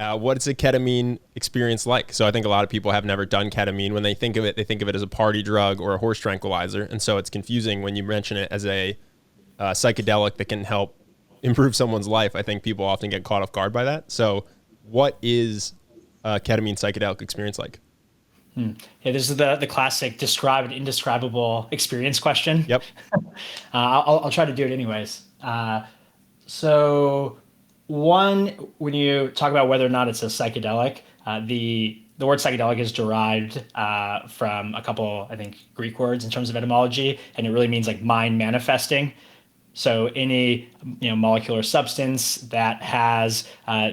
What's a ketamine experience like? So I think a lot of people have never done ketamine. When they think of it, they think of it as a party drug or a horse tranquilizer. And so it's confusing when you mention it as a psychedelic that can help improve someone's life. I think people often get caught off guard by that. So what is a ketamine psychedelic experience like? Yeah, this is the classic describe an indescribable experience question. Yep. I'll try to do it anyways. So one, when you talk about whether or not it's a psychedelic, the word psychedelic is derived from a couple, I think, Greek words in terms of etymology, and it really means like mind manifesting. So any molecular substance that has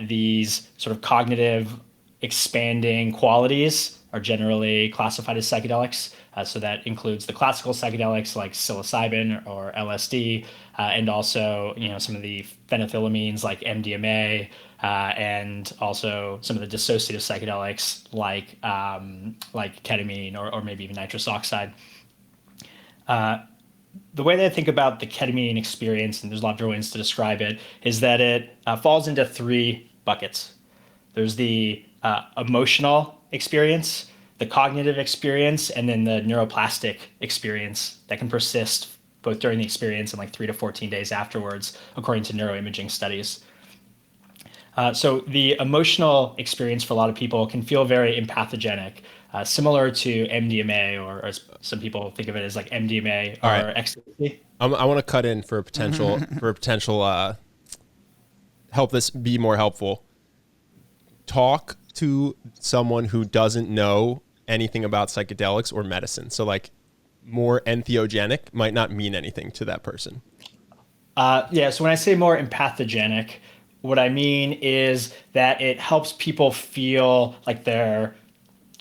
these sort of cognitive expanding qualities are generally classified as psychedelics. So that includes the classical psychedelics like psilocybin or LSD, and also some of the phenethylamines like MDMA, and also some of the dissociative psychedelics like ketamine or maybe even nitrous oxide. The way that I think about the ketamine experience, and there's a lot of different ways to describe it, is that it falls into three buckets. There's the emotional experience, the cognitive experience, and then the neuroplastic experience that can persist both during the experience and like 3 to 14 days afterwards, according to neuroimaging studies. So the emotional experience for a lot of people can feel very empathogenic, similar to MDMA, or as some people think of it as like MDMA All right. or ecstasy. I want to cut in for a potential help this be more helpful. Talk to someone who doesn't know anything about psychedelics or medicine. So like more entheogenic might not mean anything to that person. Yeah, so when I say more empathogenic, what I mean is that it helps people feel like they're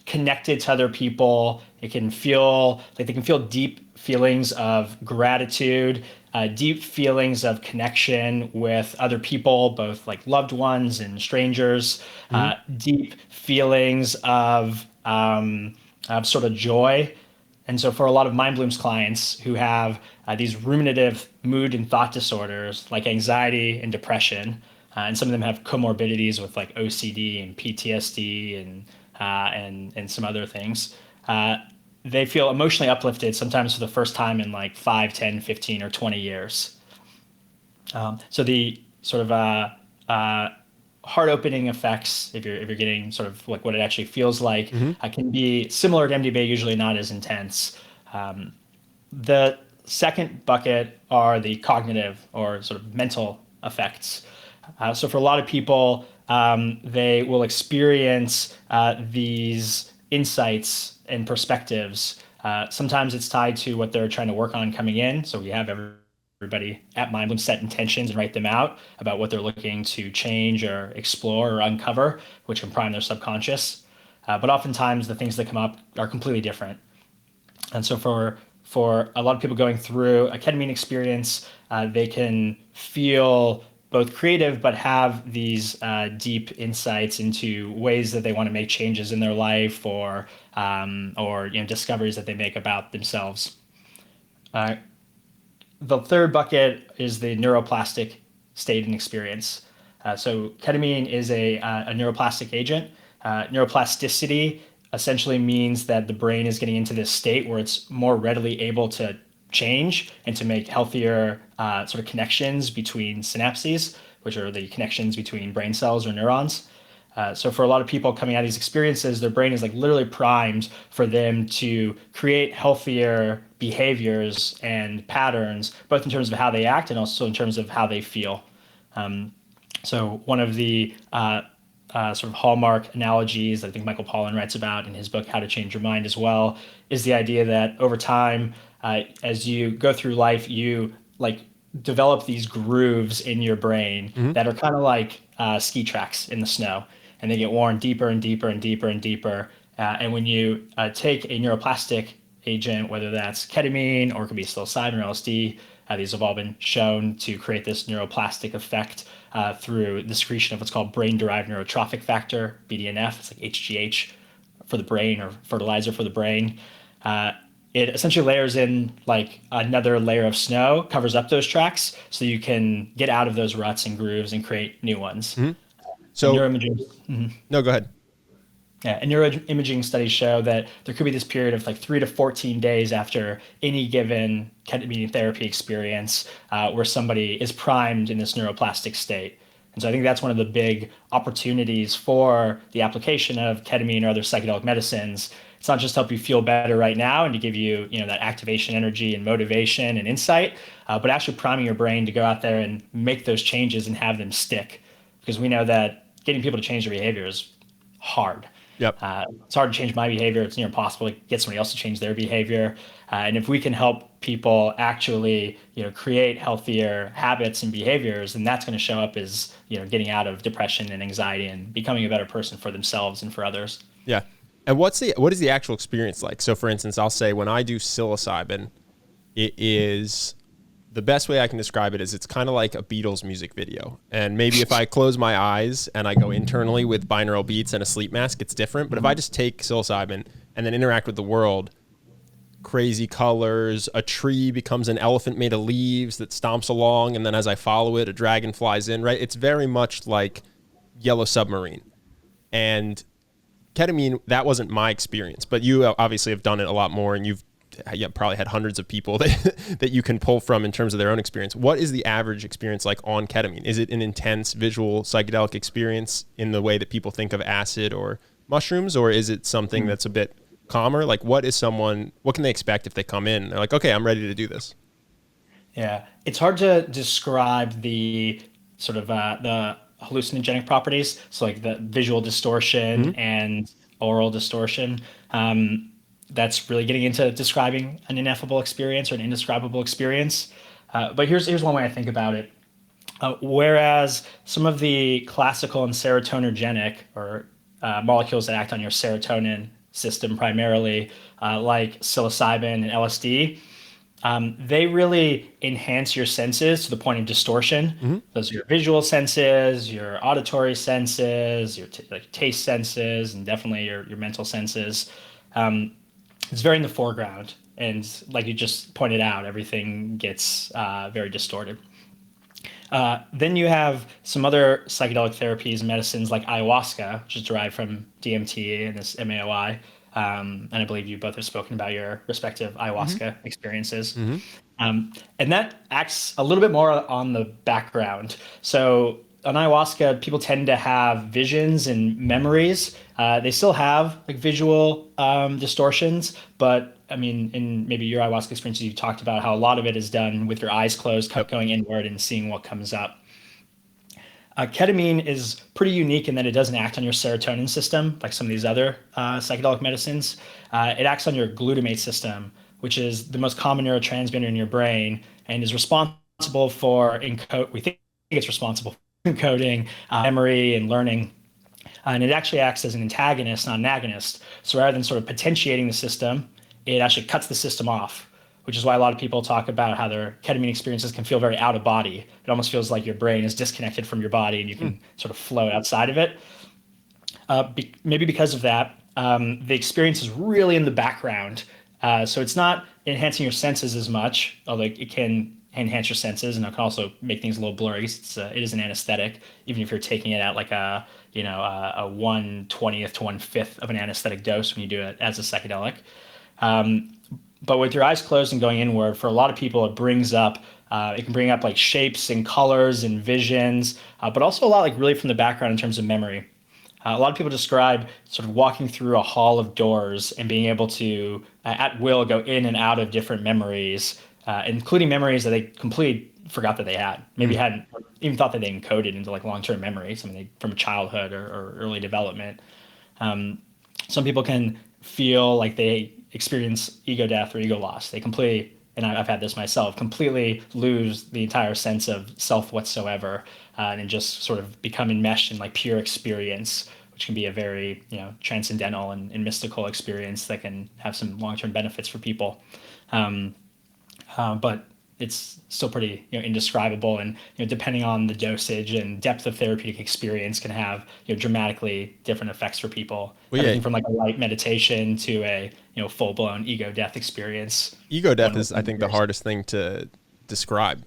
connected to other people. It can feel like they can feel deep feelings of gratitude, deep feelings of connection with other people, both like loved ones and strangers, deep feelings of sort of joy. And so for a lot of Mind Bloom's clients who have these ruminative mood and thought disorders like anxiety and depression, and some of them have comorbidities with like OCD and PTSD and some other things. They feel emotionally uplifted sometimes for the first time in like 5, 10, 15, or 20 years. So the sort of heart-opening effects, if you're getting sort of like what it actually feels like, can be similar to MDMA, usually not as intense. The second bucket are the cognitive or sort of mental effects. So for a lot of people, they will experience these insights and perspectives. Sometimes it's tied to what they're trying to work on coming in. So we have everybody at MindBloom set intentions and write them out about what they're looking to change or explore or uncover, which can prime their subconscious. But oftentimes the things that come up are completely different. And so for a lot of people going through a ketamine experience, they can feel both creative, but have these deep insights into ways that they want to make changes in their life, or discoveries that they make about themselves. The third bucket is the neuroplastic state and experience. So ketamine is a neuroplastic agent. Neuroplasticity essentially means that the brain is getting into this state where it's more readily able to change and to make healthier sort of connections between synapses, which are the connections between brain cells or neurons. So for a lot of people coming out of these experiences, their brain is like literally primed for them to create healthier behaviors and patterns, both in terms of how they act and also in terms of how they feel. So one of the sort of hallmark analogies that I think Michael Pollan writes about in his book, How to Change Your Mind as well, is the idea that over time, as you go through life, you like develop these grooves in your brain that are kind of like ski tracks in the snow, and they get worn deeper and deeper and deeper and deeper. And when you take a neuroplastic agent, whether that's ketamine or it could be psilocybin or LSD, these have all been shown to create this neuroplastic effect through the secretion of what's called brain-derived neurotrophic factor, BDNF. It's like HGH for the brain, or fertilizer for the brain. It essentially layers in like another layer of snow, covers up those tracks, so you can get out of those ruts and grooves and create new ones. And So no, go ahead. yeah, and neuroimaging studies show that there could be this period of like 3 to 14 days after any given ketamine therapy experience where somebody is primed in this neuroplastic state. And so I think that's one of the big opportunities for the application of ketamine or other psychedelic medicines. It's not just to help you feel better right now and to give you, that activation energy and motivation and insight, but actually priming your brain to go out there and make those changes and have them stick. Because we know that getting people to change their behavior is hard. Yep. It's hard to change my behavior. It's near impossible to get somebody else to change their behavior. And if we can help people actually, create healthier habits and behaviors, then that's going to show up as, getting out of depression and anxiety and becoming a better person for themselves and for others. Yeah. And what is the actual experience like? So for instance, I'll say when I do psilocybin, it is the best way I can describe it is it's kind of like a Beatles music video. And maybe if I close my eyes and I go internally with binaural beats and a sleep mask, it's different. But if I just take psilocybin and then interact with the world, crazy colors, a tree becomes an elephant made of leaves that stomps along. And then as I follow it, a dragon flies in, right? It's very much like Yellow Submarine. And ketamine, that wasn't my experience, but you obviously have done it a lot more, and you've probably had hundreds of people that you can pull from in terms of their own experience. What is the average experience like on ketamine? Is it an intense visual psychedelic experience in the way that people think of acid or mushrooms, or is it something that's a bit calmer? Like what can they expect if they come in? They're like, okay, I'm ready to do this. Yeah, it's hard to describe the sort of the hallucinogenic properties. So like the visual distortion and oral distortion. That's really getting into describing an ineffable experience or an indescribable experience. But here's one way I think about it. Whereas some of the classical and serotonergenic or molecules that act on your serotonin system primarily, like psilocybin and LSD, they really enhance your senses to the point of distortion. Those are your visual senses, your auditory senses, your like taste senses, and definitely your mental senses. It's very in the foreground. And like you just pointed out, everything gets very distorted. Then you have some other psychedelic therapies, medicines like ayahuasca, which is derived from DMT and this MAOI. And I believe you both have spoken about your respective ayahuasca experiences. And that acts a little bit more on the background. So on ayahuasca, people tend to have visions and memories. They still have like visual distortions, but I mean, in maybe your ayahuasca experiences, you talked about how a lot of it is done with your eyes closed, going inward and seeing what comes up. Ketamine is pretty unique in that it doesn't act on your serotonin system like some of these other psychedelic medicines. It acts on your glutamate system, which is the most common neurotransmitter in your brain and is responsible for we think it's responsible for encoding memory and learning. And it actually acts as an antagonist, not an agonist. So rather than sort of potentiating the system, it actually cuts the system off, which is why a lot of people talk about how their ketamine experiences can feel very out of body. It almost feels like your brain is disconnected from your body and you can sort of float outside of it. Maybe because of that, the experience is really in the background. So it's not enhancing your senses as much, although it can enhance your senses and it can also make things a little blurry. It is an anesthetic, even if you're taking it at like a 1/20th to 1/5 of an anesthetic dose when you do it as a psychedelic. But with your eyes closed and going inward, for a lot of people, it can bring up like shapes and colors and visions, but also a lot like really from the background in terms of memory. A lot of people describe sort of walking through a hall of doors and being able to, at will, go in and out of different memories, including memories that they completely forgot that they had. Maybe hadn't even thought that they encoded into like long-term memory, something from childhood or early development. Some people can feel like they experience ego death or ego loss. They completely, and I've had this myself, completely lose the entire sense of self whatsoever, and just sort of become enmeshed in like pure experience, which can be a very transcendental and mystical experience that can have some long-term benefits for people. But it's still pretty indescribable, and depending on the dosage and depth of therapeutic experience can have dramatically different effects for people. Well, Everything from like a light meditation to a full-blown ego death experience. Ego death is, I think, the hardest thing to describe.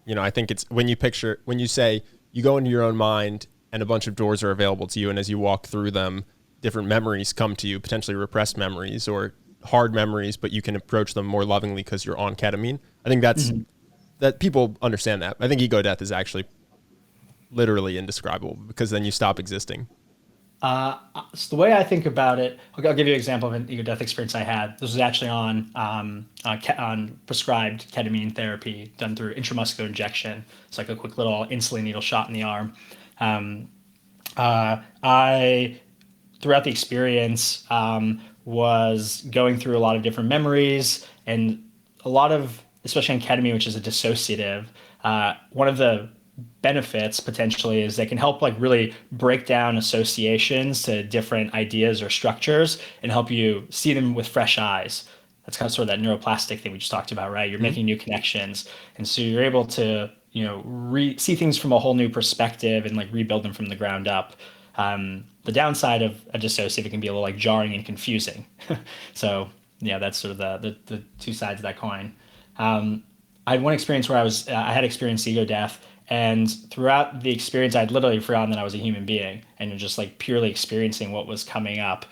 I think it's when you say you go into your own mind and a bunch of doors are available to you. And as you walk through them, different memories come to you, potentially repressed memories or hard memories, but you can approach them more lovingly because you're on ketamine. I think that people understand that. I think ego death is actually literally indescribable because then you stop existing. So the way I think about it, I'll give you an example of an ego death experience I had. This was actually on prescribed ketamine therapy done through intramuscular injection. It's like a quick little insulin needle shot in the arm. I, throughout the experience, was going through a lot of different memories and a lot of, especially on ketamine, which is a dissociative, one of the benefits potentially is they can help like really break down associations to different ideas or structures and help you see them with fresh eyes. That's kind of sort of that neuroplastic thing we just talked about, right? You're making new connections. And so you're able to, see things from a whole new perspective and like rebuild them from the ground up. The downside of a dissociative, it can be a little like jarring and confusing. So yeah, that's sort of the two sides of that coin. I had one experience where I had experienced ego death. And throughout the experience, I'd literally forgotten that I was a human being and just like purely experiencing what was coming up.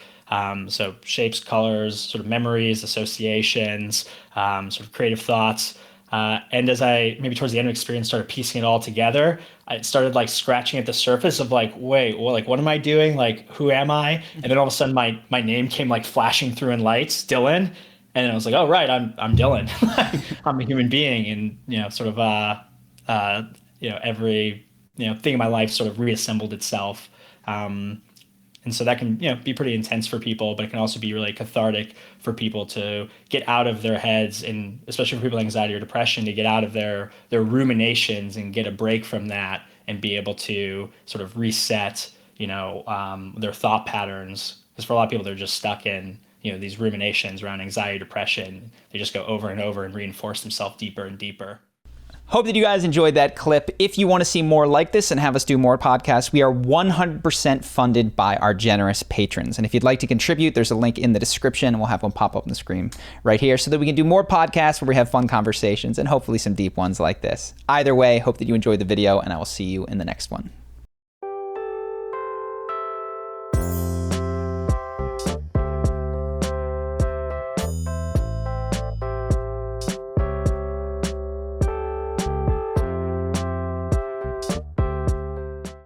So shapes, colors, sort of memories, associations, sort of creative thoughts. And as I maybe towards the end of the experience started piecing it all together, I started like scratching at the surface of like, wait, well, like, what am I doing? Like, who am I? And then all of a sudden my name came like flashing through in lights, Dylan. And I was like, oh, right, I'm Dylan. I'm a human being. And, sort of, every thing in my life sort of reassembled itself, and so that can be pretty intense for people, but it can also be really cathartic for people to get out of their heads, and especially for people with anxiety or depression, to get out of their ruminations and get a break from that and be able to sort of reset their thought patterns, because for a lot of people they're just stuck in these ruminations around anxiety, depression. They just go over and over and reinforce themselves deeper and deeper. Hope that you guys enjoyed that clip. If you want to see more like this and have us do more podcasts, we are 100% funded by our generous patrons. And if you'd like to contribute, there's a link in the description, and we'll have one pop up on the screen right here so that we can do more podcasts where we have fun conversations and hopefully some deep ones like this. Either way, hope that you enjoyed the video, and I will see you in the next one.